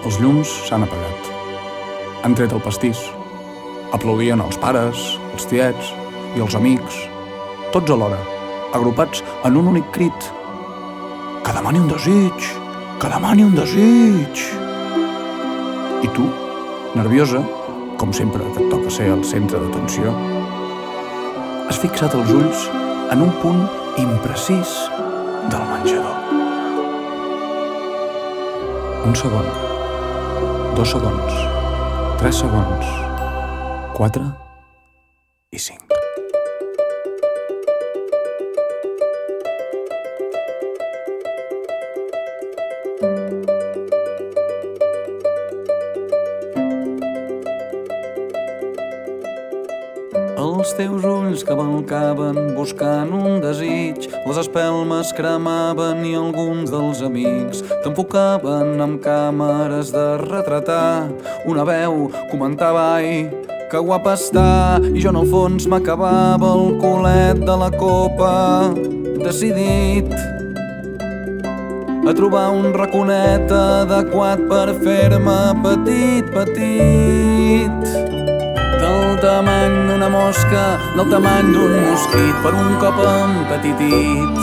Els llums s'han apagat. Han tret el pastís. Aplaudien els pares, els tiets i els amics, tots alhora, agrupats en un únic crit. Que demani un desig! Que demani un desig! I tu, nerviosa, com sempre que et toca ser el centre d'atenció, has fixat els ulls en un punt imprecís del menjador. Un segon, 2 segons, 3 segons, 4 i 5. Els teus ulls cavalcaven buscant un desig, les espelmes cremaven i alguns dels amics t'enfocaven amb càmeres de retratar. Una veu comentava, ai, que guapa està, i jo en el fons m'acabava el culet de la copa, decidit a trobar un raconet adequat per fer-me petit, petit. Del tamany d'una mosca, del tamany d'un mosquit, per un cop empetitit.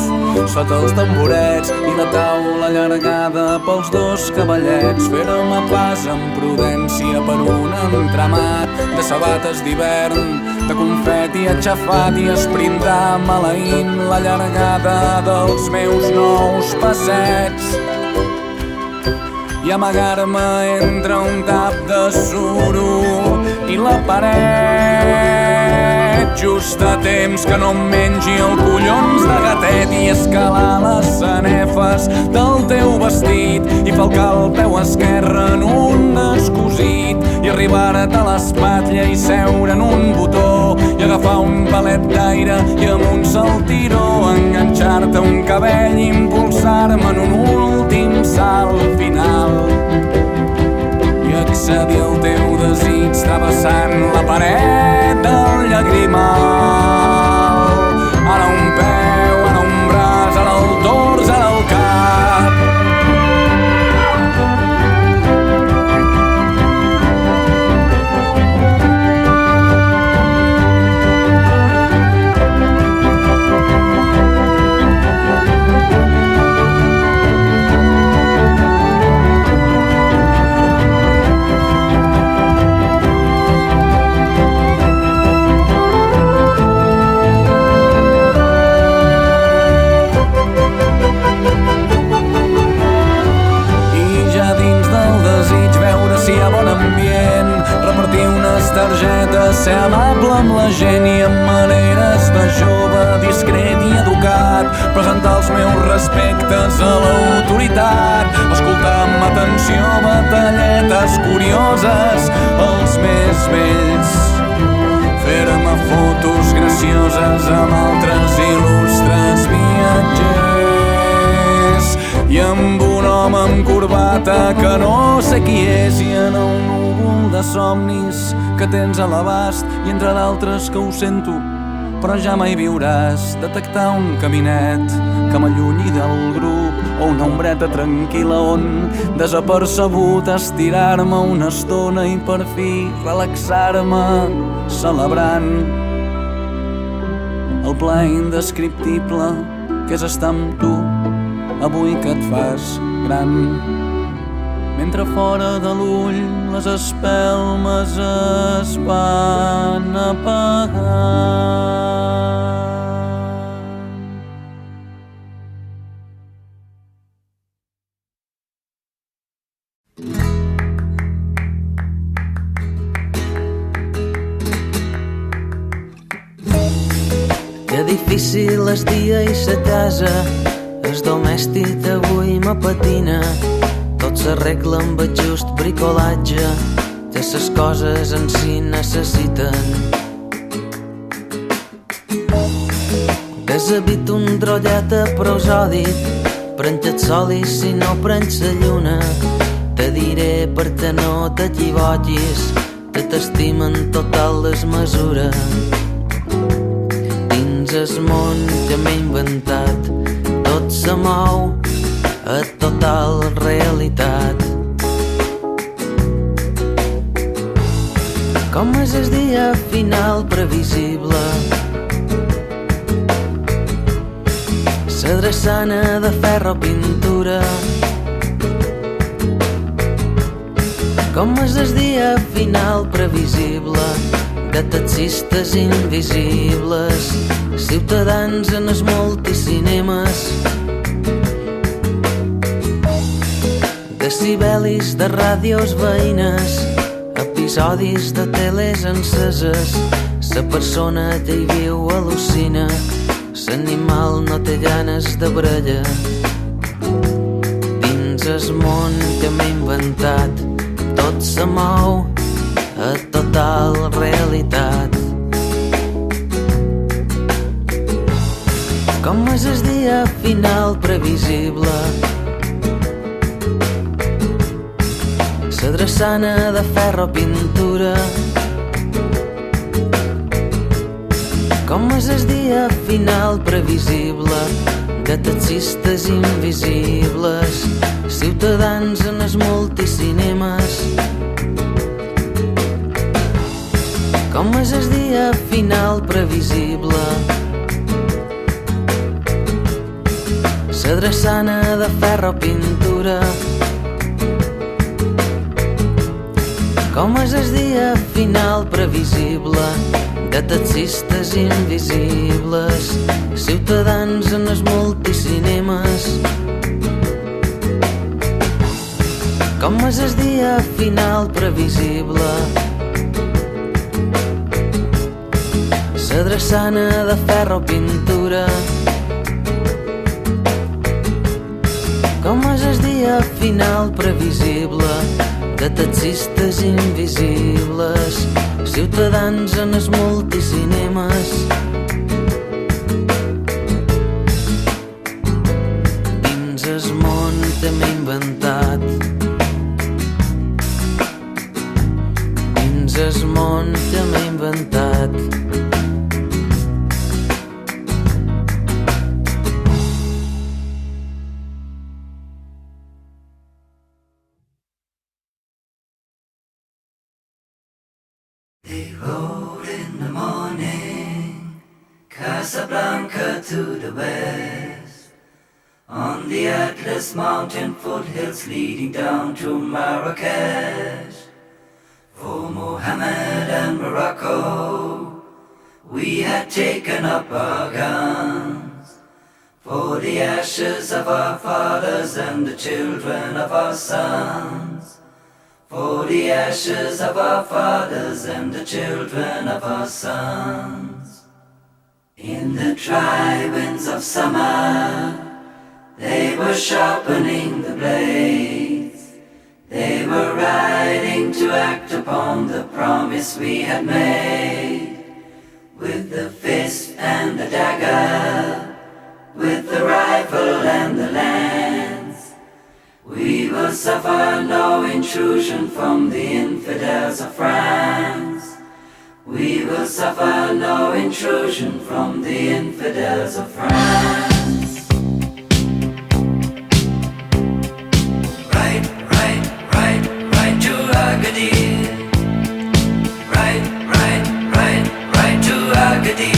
Sota els tamborets i la taula allargada pels 2 cavallets, fèrem-me pas amb prudència per un entramat de sabates d'hivern, de confeti aixafat i esprintar maleint la llargada dels meus nous passets i amagar-me entre un tap de suro i la paret, just a temps que no em mengi el collons de gatet, i escalar les sanefes del teu vestit i falcar el peu esquerre en un descosit i arribar-te a l'espatlla i seure en un botó i agafar un palet d'aire i amb un saltiró enganxar-te un cabell i impulsar-me en un últim salt final i accedir al teu desig travessant la paret del llagrimal. Ara un peu, ara un braç, ara el tors, ara el cap. Targetes, ser amable amb la gent i amb maneres de jove, discret i educat, presentar els meus respectes a l'autoritat, escoltar amb atenció batalletes curioses, els més vells, fer-me fotos gracioses amb altres il·lustres viatgers i amb un home amb corbata que no sé qui és i en el núvol de somnis que tens a l'abast i entre d'altres que ho sento però ja mai viuràs detectar un caminet que m'allunyi del grup o una ombreta tranquil·la on desapercebut estirar-me una estona i per fi relaxar-me celebrant el plaer indescriptible que és estar amb tu avui que et fas gran. Mentre fora de l'ull les espelmes es van apagant. Que difícil és dia i sa casa, el domèstic avui m'apatina. Tot s'arregla amb el just bricolatge que ses coses en si necessiten. Deshabito un drollet a prosòdit, prenc el sol i si no prenc la lluna, te diré perquè no t'equivoquis, que t'estimen total desmesura. Dins el món que m'he inventat, tot se mou a total realitat. Com és el dia final previsible. La drassana de ferro pintura. Com és el dia final previsible de taxistes invisibles, ciutadans en els multicinemes, decibelis de ràdios veïnes, episodis de teles enceses. La persona que hi viu al·lucina, l'animal no té ganes de brella. Dins el món que m'he inventat tot se mou a total realitat. Com és el dia final previsible. La drassana de ferro pintura. Com és el dia final previsible de taxistes invisibles, ciutadans en els multicinemes. Com és el dia final previsible. La drassana de ferro pintura. Com és el dia final previsible de taxistes invisibles, ciutadans en els multicinemes. Com és el dia final previsible. La drassana de ferro pintura. Com és el dia final previsible de taxistes invisibles, ciutadans en els multicinemes. Dins el món que m'he inventat. Dins el món que m'he inventat. They rode in the morning, Casablanca to the west, on the Atlas mountain foothills leading down to Marrakesh. For Mohammed and Morocco, we had taken up our guns, for the ashes of our fathers and the children of our sons. For the ashes of our fathers and the children of our sons. In the dry winds of summer, they were sharpening the blades. They were riding to act upon the promise we had made. With the fist and the dagger, with the rifle and the lance, we will suffer no intrusion from the infidels of France. We will suffer no intrusion from the infidels of France. Right, right, right, right to Agadir. Right, right, right, right to Agadir.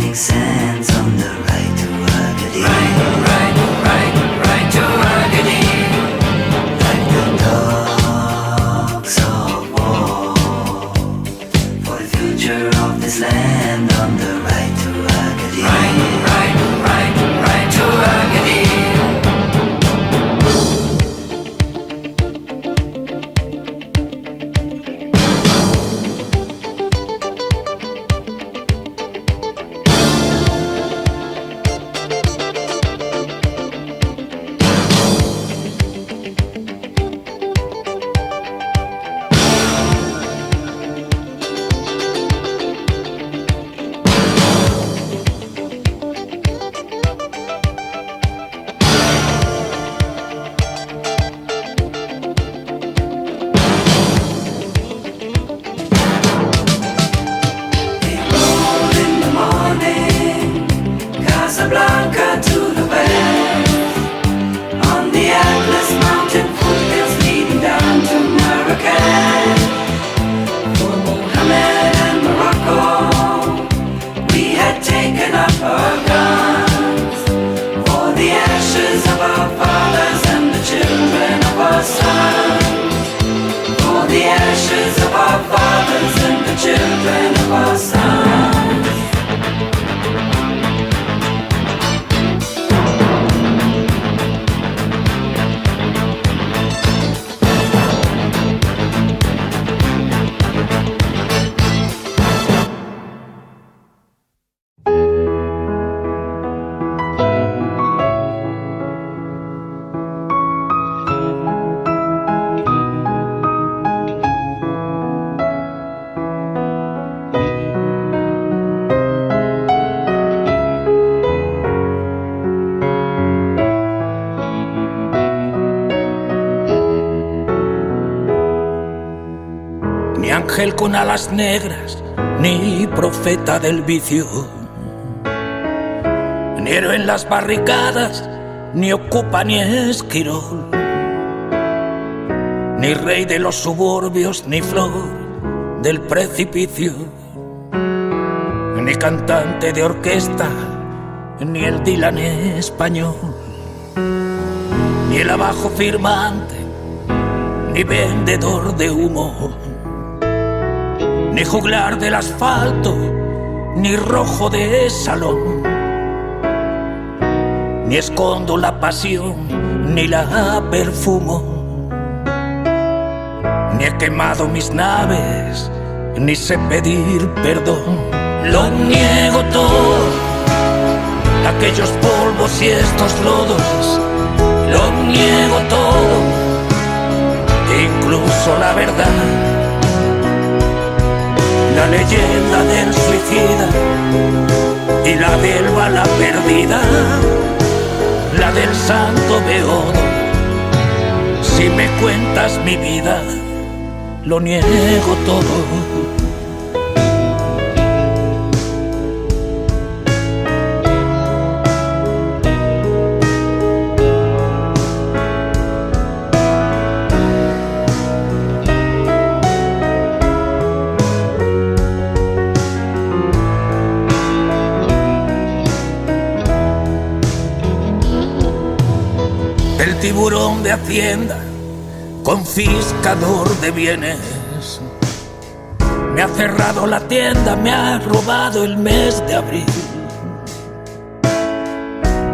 make sense on the right to Agadir. Right to Agadir. Like the dogs of war, for the future of this land on the right to Agadir. Right to Agadir. Casablanca to the west, on the Atlas mountain foothills leading down to Marrakech. For Mohammed and Morocco, we had taken up our guns, for the ashes of our fathers and the children of our sons, for the ashes of our fathers and the children of our sons. Ni ángel con alas negras, ni profeta del vicio, ni héroe en las barricadas, ni ocupa ni esquirol, ni rey de los suburbios, ni flor del precipicio, ni cantante de orquesta, ni el Dylan español, ni el abajo firmante, ni vendedor de humo, ni juglar del asfalto, ni rojo de salón, ni escondo la pasión, ni la perfumo, ni he quemado mis naves, ni sé pedir perdón. Lo niego todo, aquellos polvos y estos lodos, lo niego todo, incluso la verdad. La leyenda del suicida y la del bala perdida, la del santo beodo. Si me cuentas mi vida, lo niego todo. El tiburón de Hacienda, confiscador de bienes, me ha cerrado la tienda, me ha robado el mes de abril.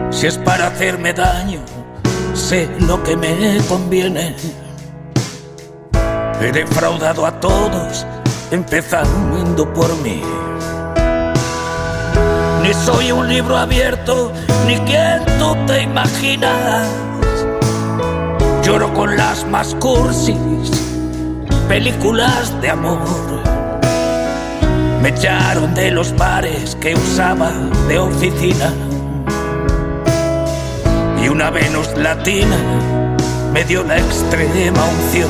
Si es para hacerme daño, sé lo que me conviene. He defraudado a todos, empezando por mí. Ni soy un libro abierto, ni quien tú te imaginas. Lloro con las más cursis películas de amor. Me echaron de los bares que usaba de oficina, y una Venus latina me dio la extrema unción.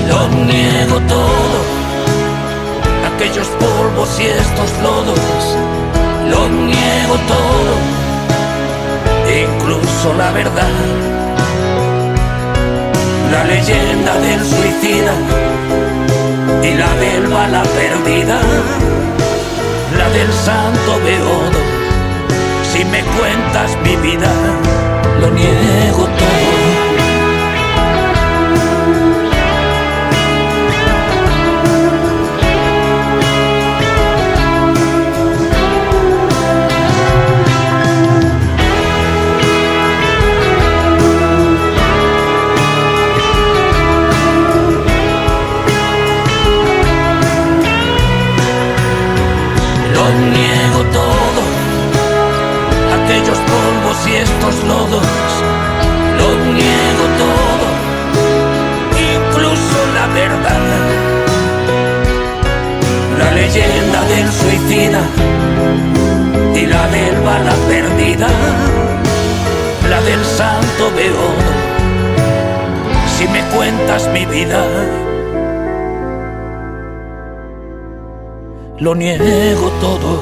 Lo niego todo, aquellos polvos y estos lodos, lo niego todo, incluso la verdad. La leyenda del suicida y la del bala perdida, la del santo beodo. cuentas mi vida, lo niego todo. Lo niego todo, aquellos polvos y estos lodos, lo niego todo, incluso la verdad, la leyenda del suicida y la del bala perdida, la del santo beodo. Si me cuentas mi vida, lo niego todo.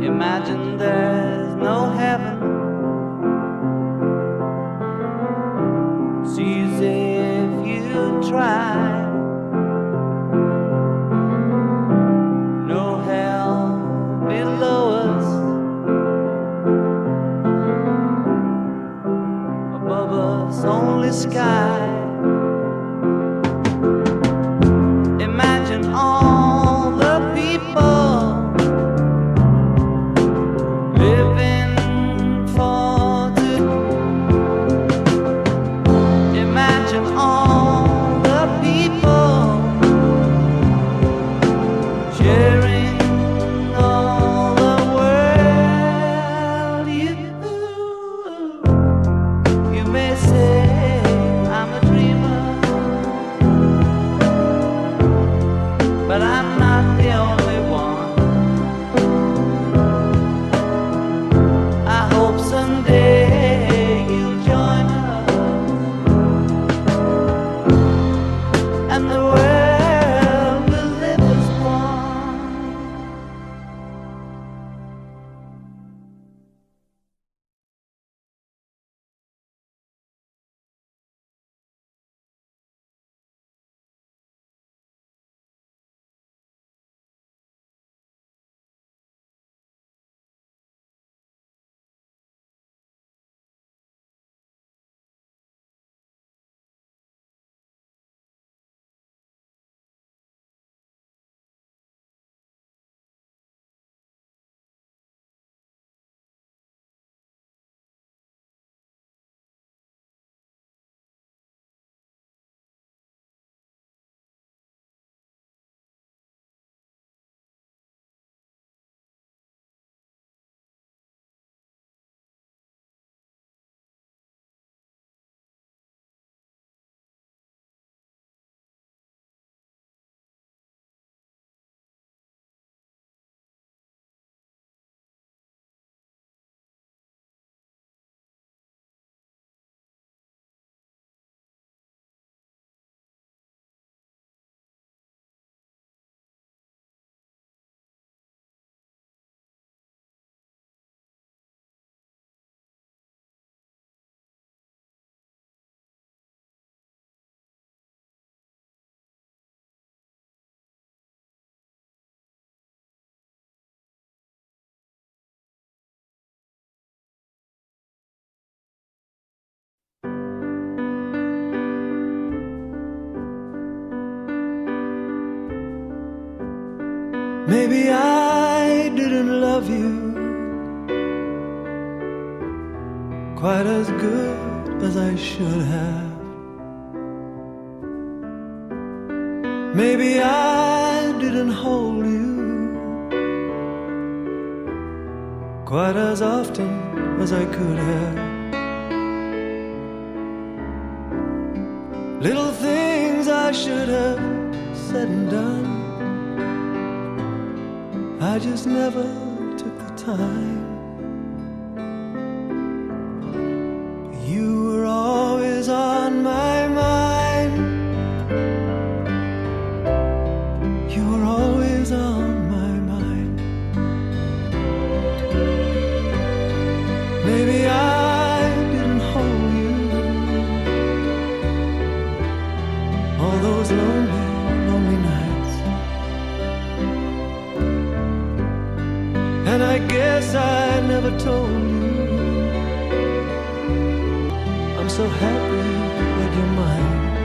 Imagine there's no heaven. It's easy if you try. No hell below us, above us only sky. Imagine all the people living for imagine all the people sharing all the world. You may say I'm a dreamer, but I'm not the only one. I hope someday you'll join us, and the world will live as one. Maybe I didn't love you quite as good as I should have. Maybe I didn't hold you quite as often as I could have. little things I should have said and done. I just never took the time. You were always on my mind. You were always on my mind. Maybe I didn't hold you all those lonely, lonely nights. And I guess I never told you I'm so happy that you're mine.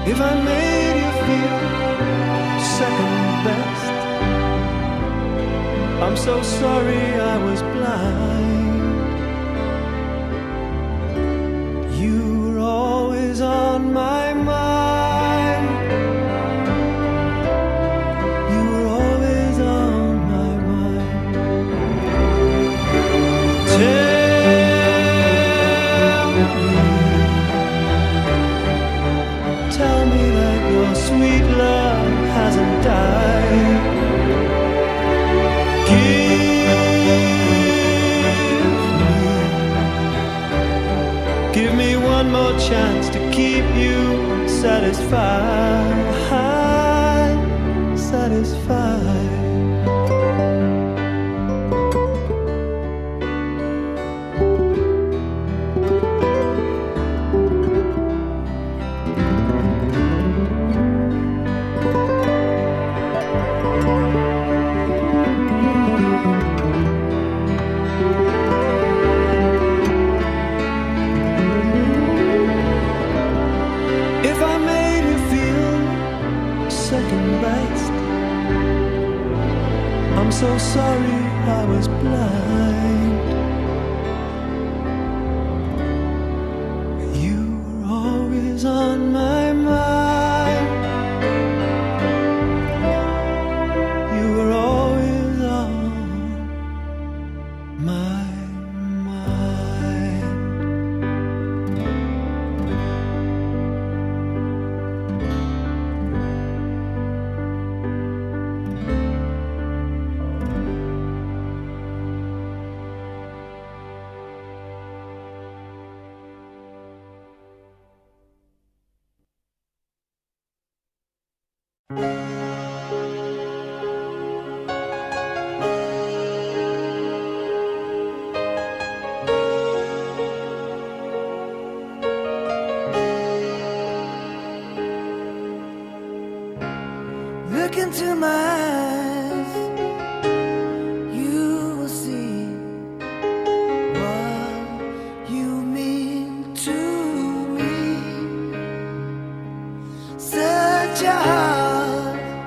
If I made you feel second best, I'm so sorry I was blind. You were always on my mind. You were always on my mind. Tell me that your sweet love hasn't died. Give me one more chance to keep you satisfied, satisfied. If I made you feel second best, I'm so sorry I was blind. You were always on my mind. You were always on my mind. Look into my eyes, you will see what you mean to me. Such a heart,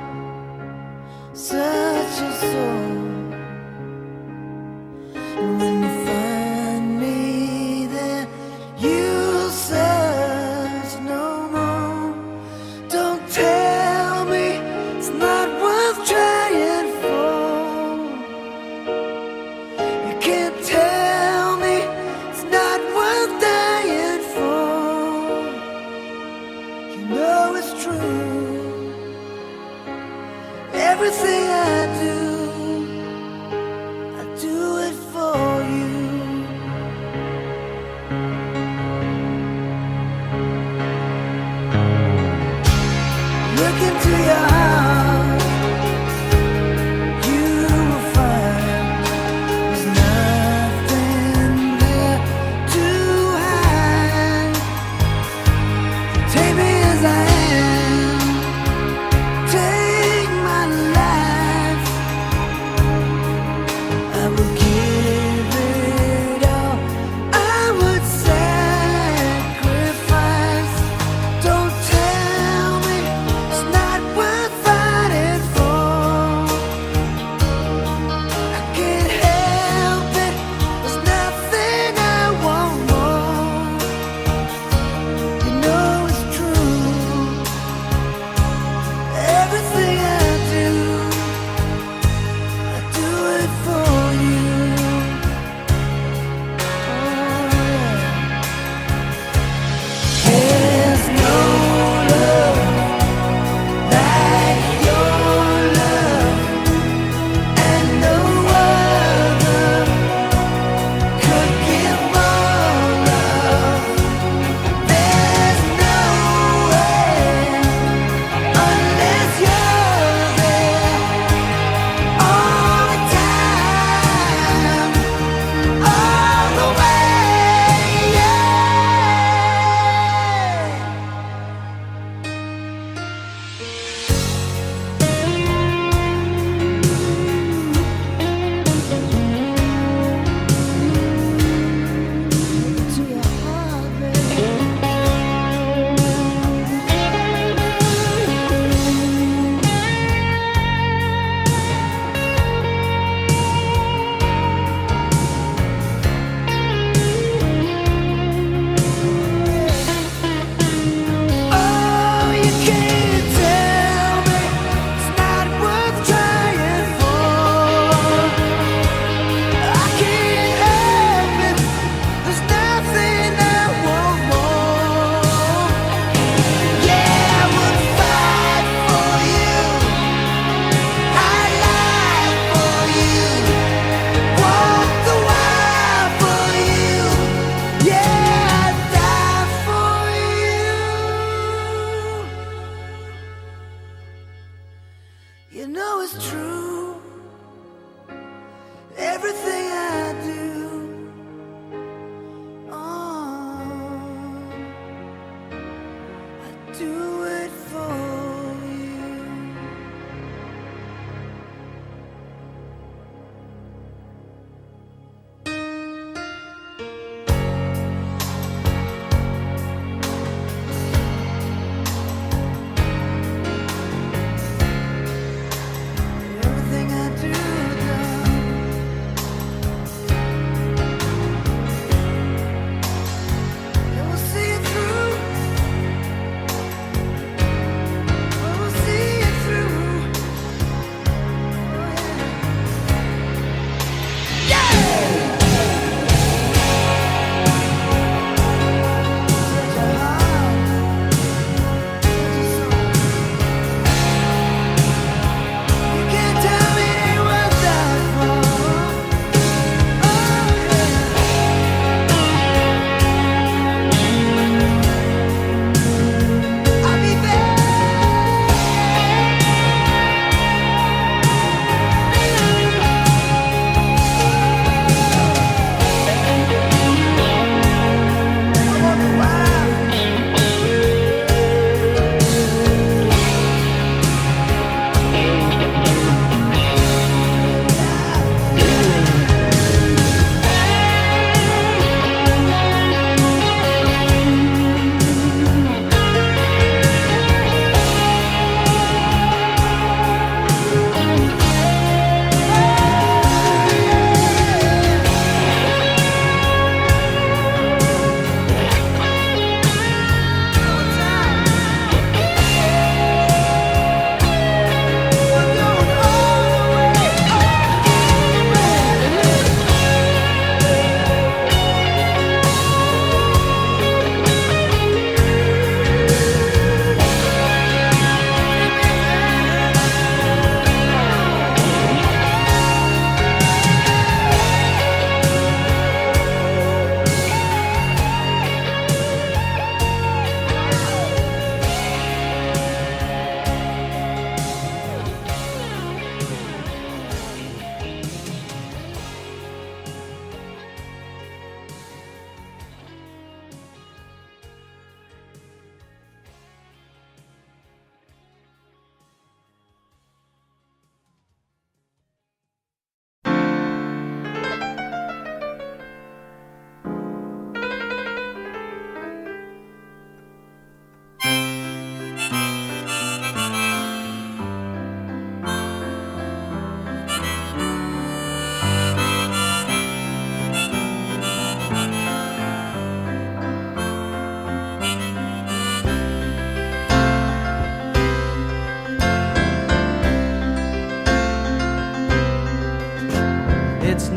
such a soul. And when you find me there, you'll search no more. Don't tell me it's not worth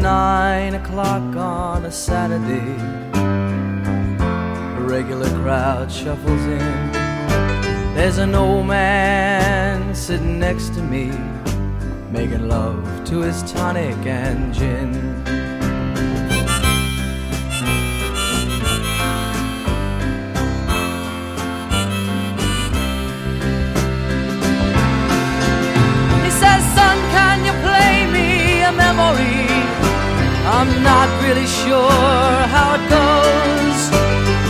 9 o'clock on a Saturday. A regular crowd shuffles in. There's an old man sitting next to me, making love to his tonic and gin. He says, son, can you play me a memory? I'm not really sure how it goes,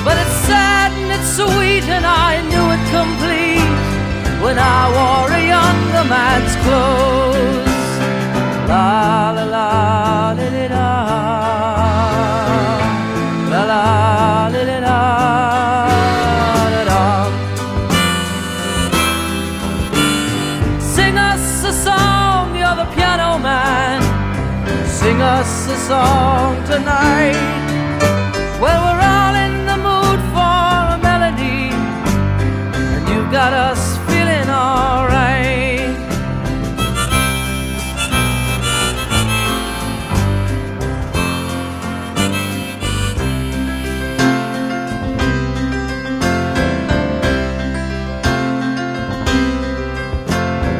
but it's sad and it's sweet, and I knew it complete when I wore a younger man's clothes. La la la li li da, la la li li da, da da. Sing us a song, you're the piano man. Sing us a song tonight. Well, we're all in the mood for a melody, and you've got us feeling alright.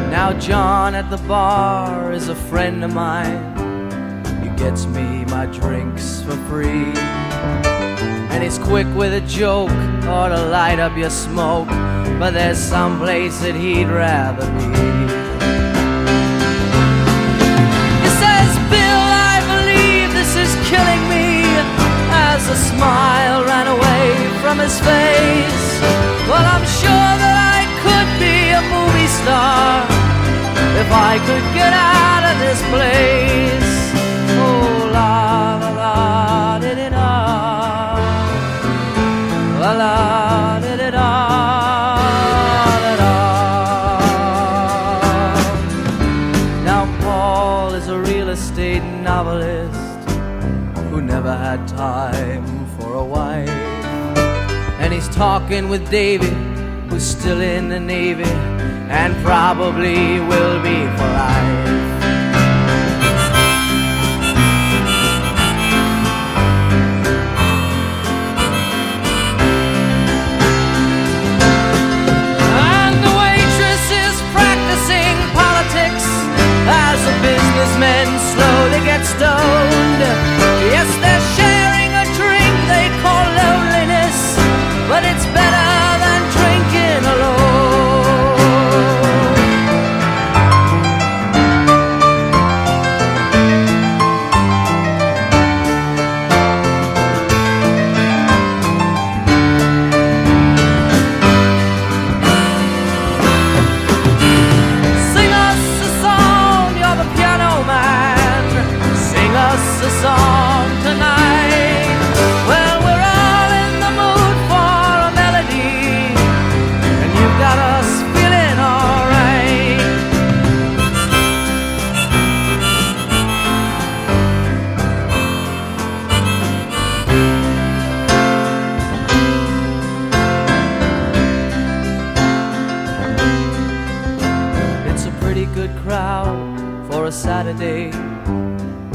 Now John at the bar is a friend of mine. He gets me my drinks for free, and he's quick with a joke or to light up your smoke, but there's some place that he'd rather be. He says, Bill, I believe this is killing me, as a smile ran away from his face. Well, I'm sure that I could be a movie star if I could get out of this place. Oh, la la la di di da, la la di di da, da da. Now Paul is a real estate novelist who never had time for a wife, and he's talking with David, who's still in the Navy and probably will be for life. As the businessmen slowly get stoned, yes, they're sharing a drink they call loneliness, but it's better than drinking alone. A song tonight. Well, we're all in the mood for a melody, and you've got us feeling alright. It's a pretty good crowd for a Saturday,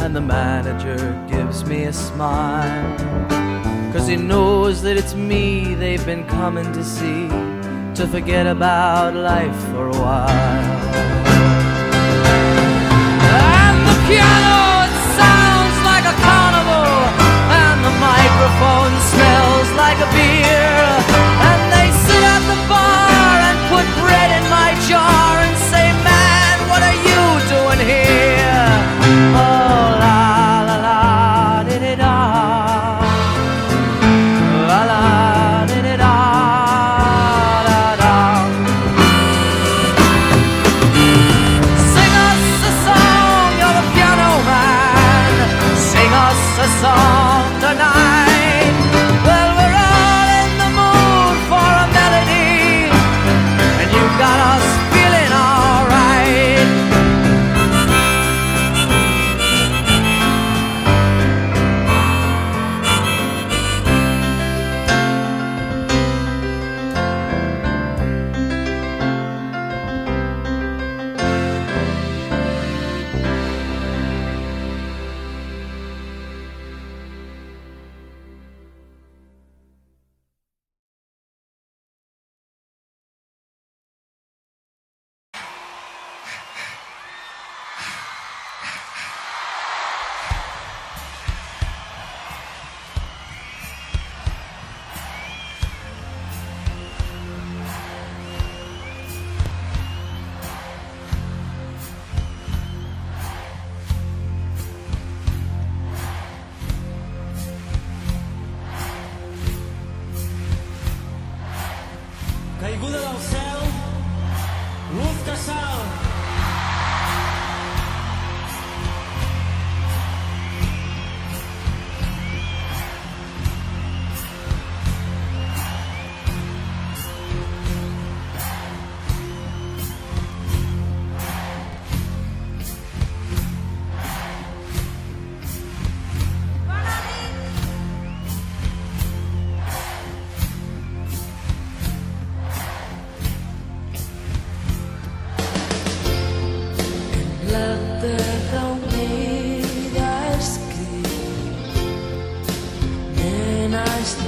and the manager gives me a smile, 'cause he knows that it's me they've been coming to see, to forget about life for a while. And the piano, it sounds like a carnival, and the microphone smells like a beer, and they sit at the bar and put bread in my jar and say, man, what are you doing here? Oh, la la la di di da, la la di di da, da da. Sing us a song, you're the piano man. Sing us a song tonight. Well, we're all in the mood for a melody, and you've got us feeling alright.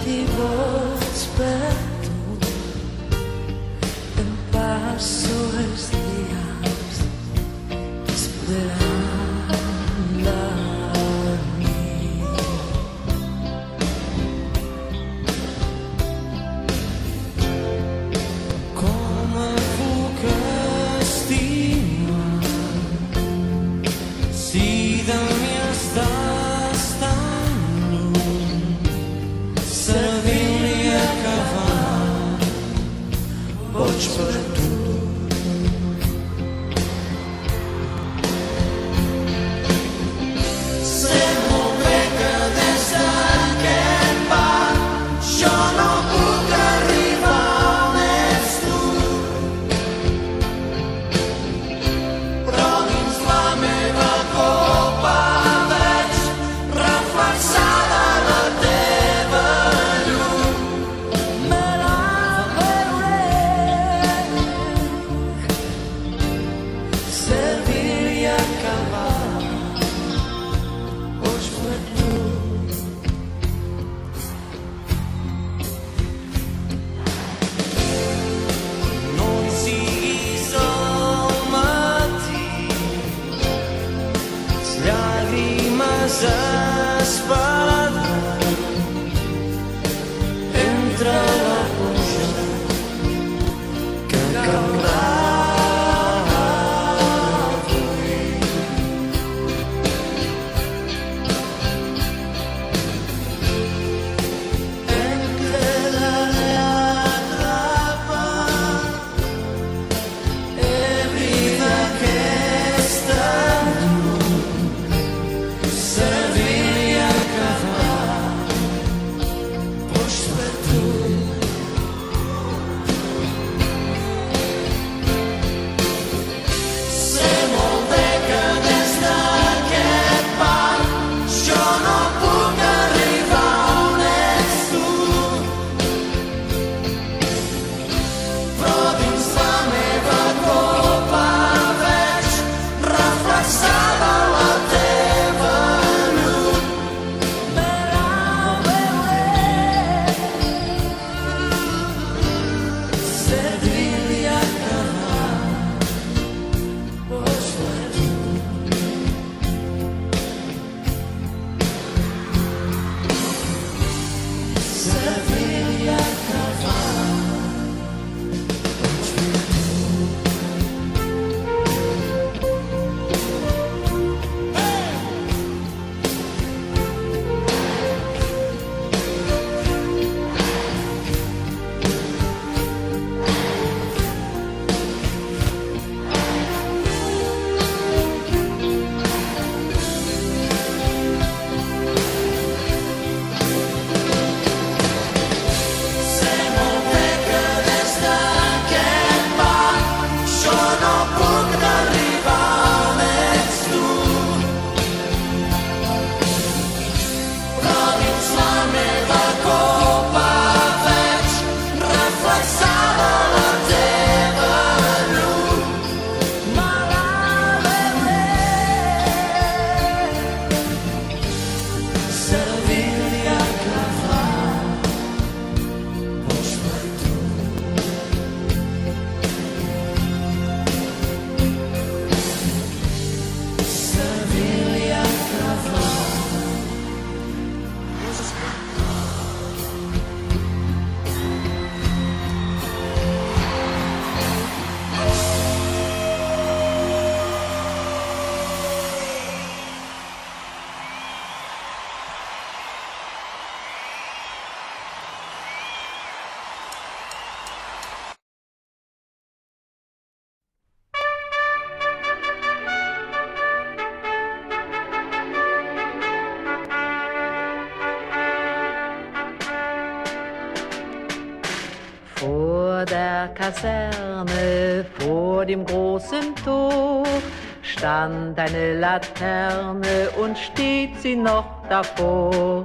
ti vols per tu, em passo els dies esperant la nit. Com em puc estimar si de mi estàs tan lluny? Servir-li a acabar boig per tu. Sé molt bé que des d'aquest bar jo no puc arribar on ets tu, però dins la meva copa veig reflexada la teva llum. Me la veuré servir-li a acabar boig per tu. No hi siguis al matí, les llàgrimes esperaran entre la pluja que caurà avui. Em quedaré atrapat, ebri d'aquesta llum, servir-li a acabar boig per tu. Sé molt bé que des d'aquest bar jo no puc arribar on ets tu, però dins la meva copa veig reflexada la teva llum. Me la veuré servir-li a acabar boig per tu. Servir-li a acabar boig per tu. Sé molt bé que des d'aquest bar jo no puc arribar on ets tu, però dins la meva copa veig reflexada la teva llum. Me la veuré servir-li a acabar boig per tu. Servir-li a acabar boig per tu. Vor der Kaserne, vor dem großen Tor, stand eine Laterne und steht sie noch davor.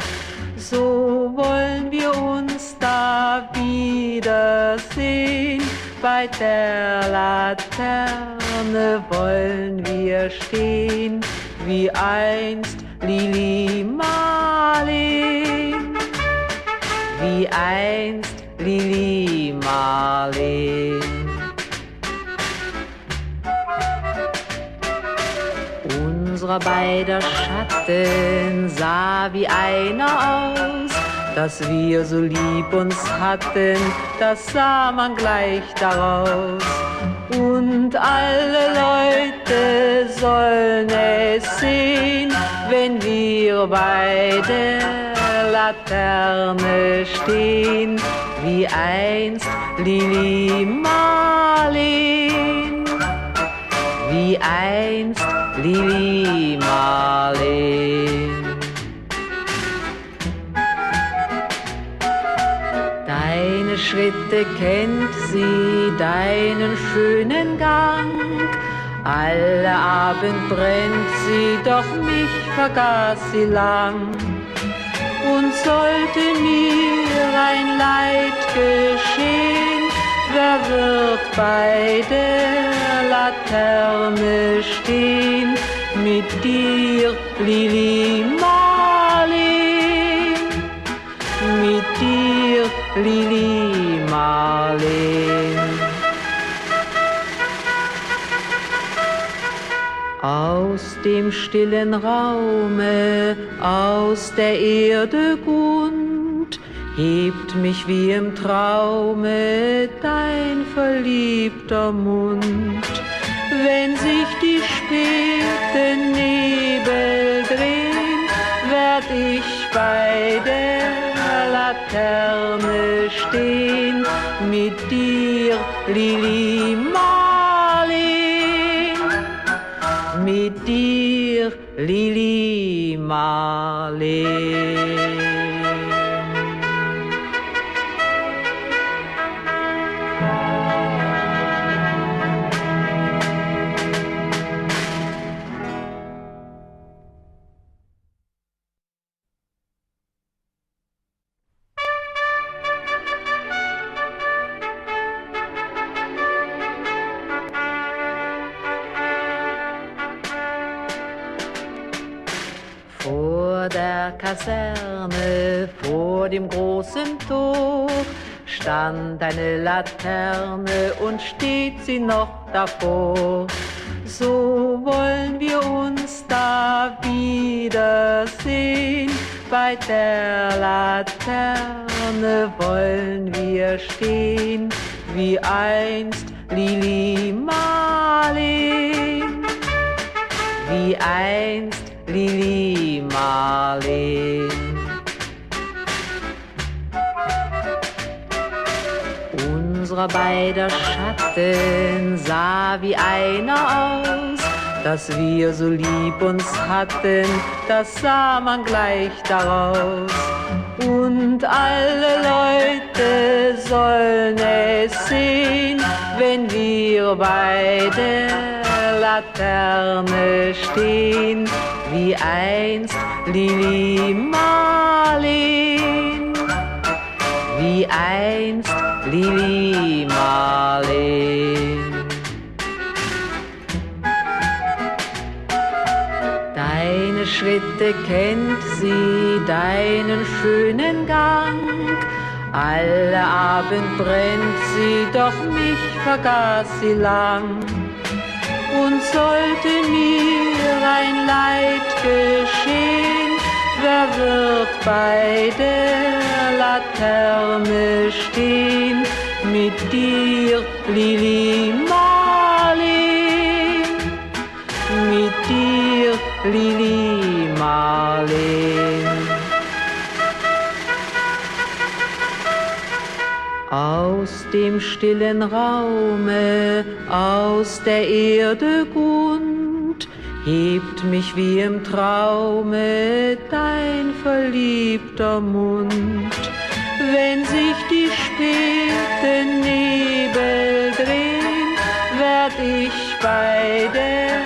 So wollen wir uns da wiedersehen, bei der Laterne wollen wir stehen, wie einst Lili Marleen. einst Lili Marleen. Unserer beider Schatten sah wie einer aus, dass wir so lieb uns hatten, das sah man gleich daraus. Und alle Leute sollen es sehen, wenn wir bei der Laterne stehen, wie einst Lili Marleen, wie einst Lili Marleen. Deine Schritte kennt sie, deinen schönen Gang. Alle Abend brennt sie, doch mich vergaß sie lang. Und sollte mir ein Leid geschehen, wer wird bei der Laterne stehen? Mit dir, Lili Marleen, mit dir, Lili Marleen. Aus dem stillen Raume, aus der Erde Grund, hebt mich wie im Traume dein verliebter Mund. Wenn sich die späten Nebel drehen, werd ich bei der Laterne stehen, mit dir, Lili Marleen, mit dir, Lili Marleen. Vor der Kaserne, vor dem großen Tor, stand eine Laterne und steht sie noch davor. So wollen wir uns da wiedersehen, bei der Laterne wollen wir stehen, wie einst Lili Marleen, wie einst Lili Marleen. Unserer beider Schatten sah wie einer aus, dass wir so lieb uns hatten, das sah man gleich daraus. Und alle Leute sollen es sehen, wenn wir bei der Laterne stehen, wie einst Lili Marleen, wie einst Lili Marleen. Deine Schritte kennt sie, deinen schönen Gang. Alle Abend brennt sie, doch mich vergaß sie lang. Und sollte mir ein Leid geschehen, wer wird bei der Laterne stehen? Mit dir, Lili Marleen, mit dir, Lili Marleen. Aus dem stillen Raume, aus der Erde Grund, hebt mich wie im Traume dein verliebter Mund. Wenn sich die späten Nebel drehen, werd ich bei der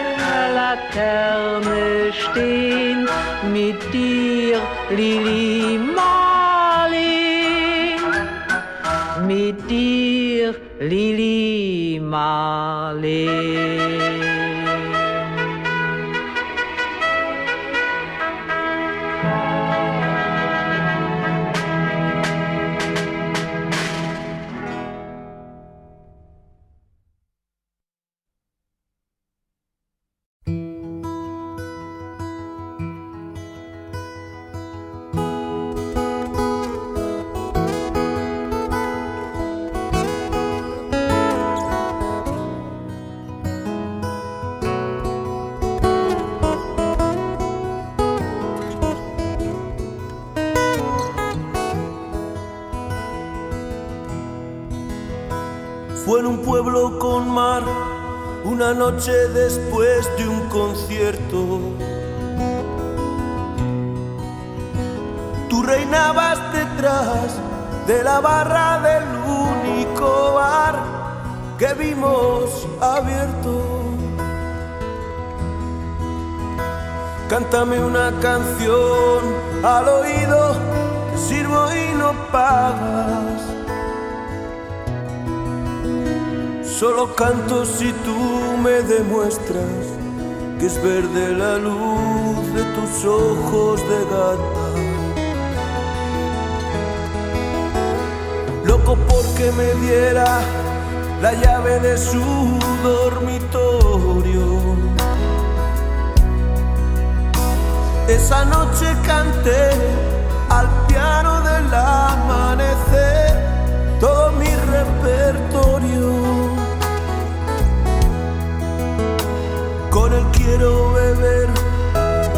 Laterne stehen, mit dir, Lili Marleen, mit dir, Lili Marleen. o en un pueblo con mar, una noche después de un concierto. Tú reinabas detrás de la barra del único bar que vimos abierto. Cántame una canción al oído, te sirvo y no pagas. Solo canto si tú me demuestras que es verde la luz de tus ojos de gata. Loco porque me diera la llave de su dormitorio. Esa noche canté al piano del amanecer todo mi repertorio. Con él quiero beber,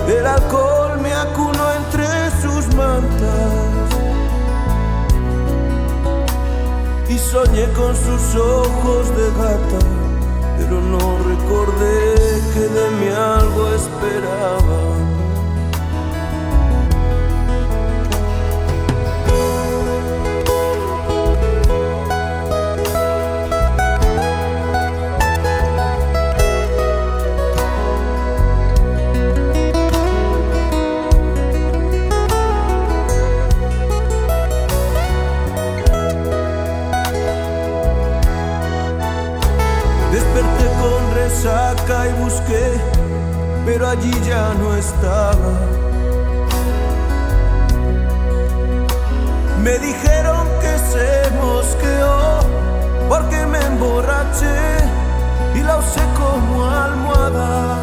el alcohol me acuno entre sus mantas. Y soñé con sus ojos de gata, pero no recordé que de mí algo esperaba. Desperté con resaca y busqué, pero allí ya no estaba. Me dijeron que se mosqueó porque me emborraché y la usé como almohada.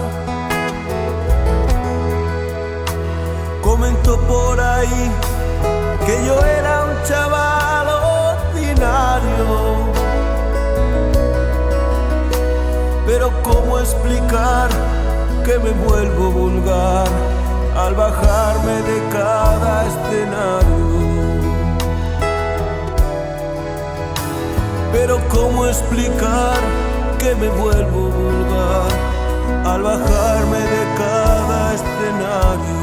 Comentó por ahí que yo era un chaval ordinario. Pero ¿cómo explicar que me vuelvo vulgar al bajarme de cada escenario? Pero ¿cómo explicar que me vuelvo vulgar al bajarme de cada escenario?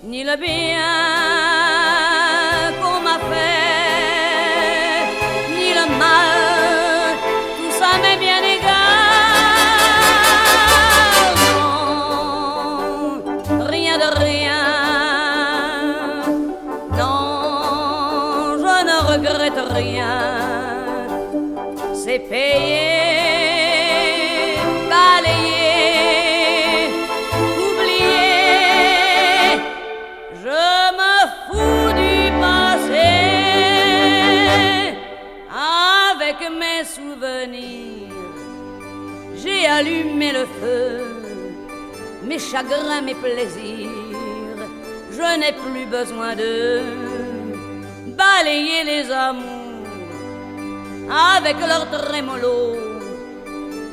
Ni le bien qu'on m'a fait, ni le mal, tout ça m'est bien égal. Non, rien de rien, non, je ne regrette rien. C'est payé, balayé. Mes souvenirs, j'ai allumé le feu, mes chagrins, mes plaisirs, je n'ai plus besoin de balayer les amours avec leur trémolo,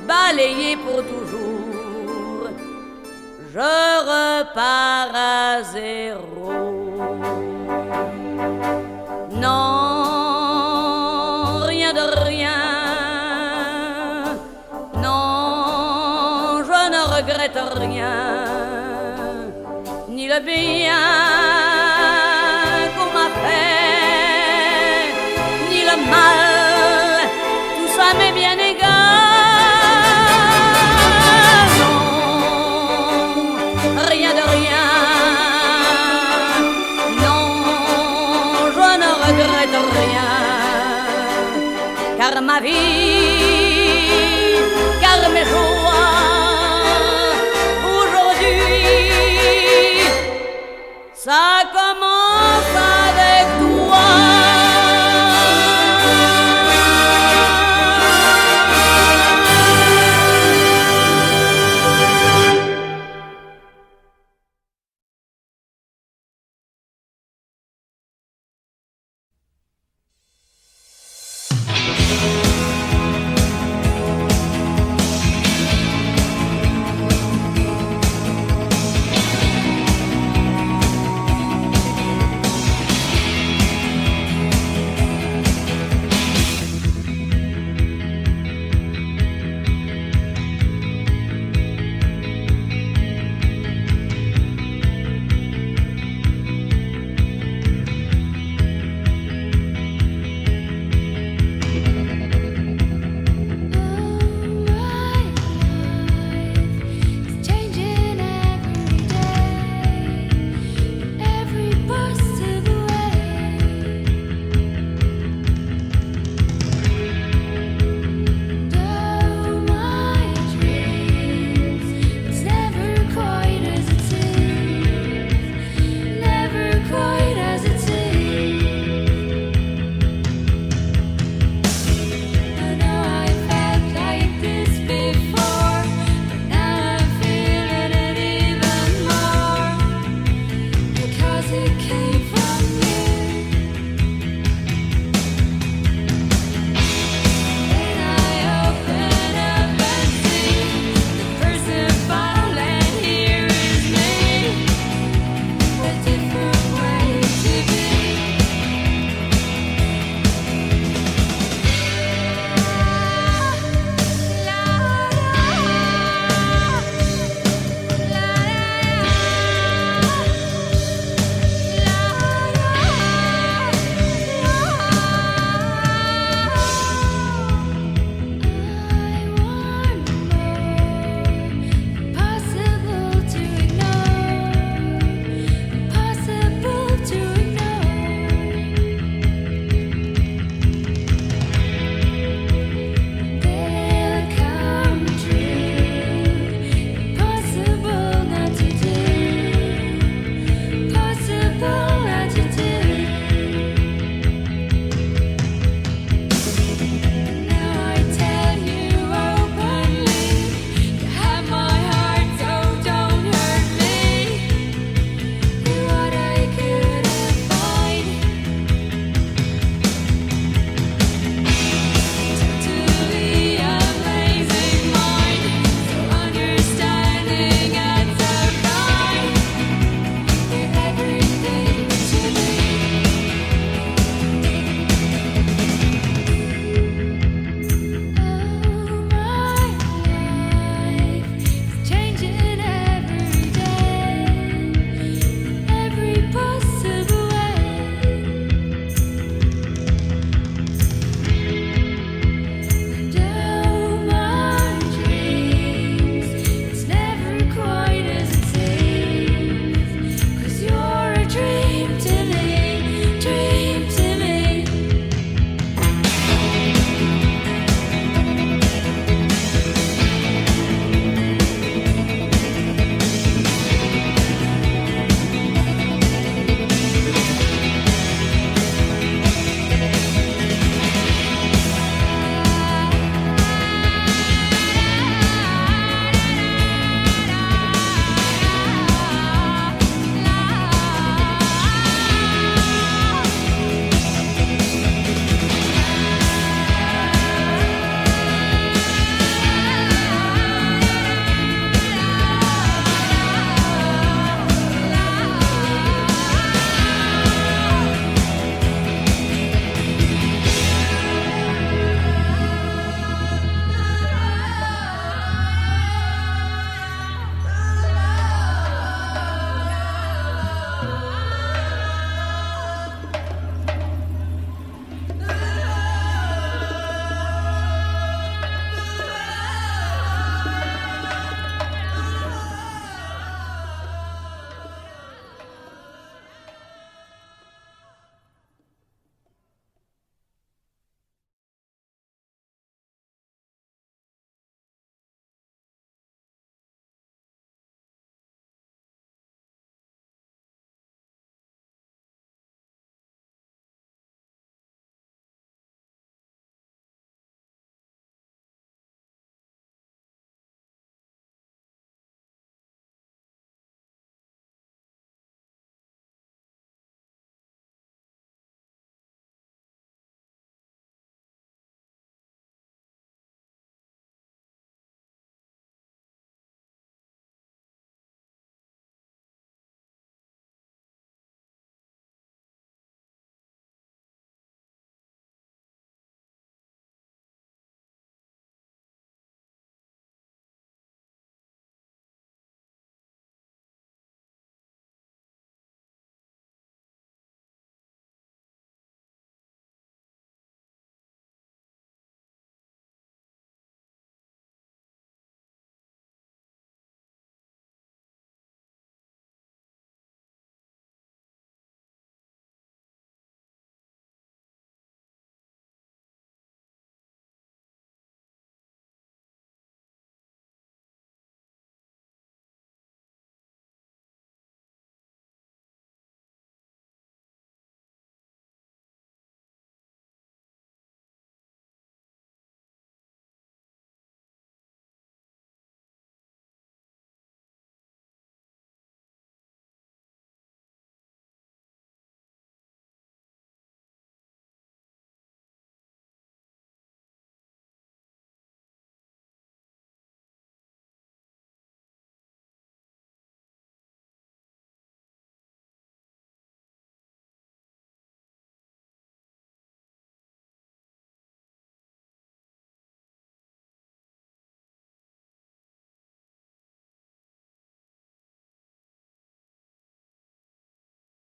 balayer pour toujours, je repars à zéro. Non, de rien, non, je ne regrette rien, ni le bien qu'on m'a fait, ni le mal, tout ça m'est bien égal. Non, ma vie, car mes joies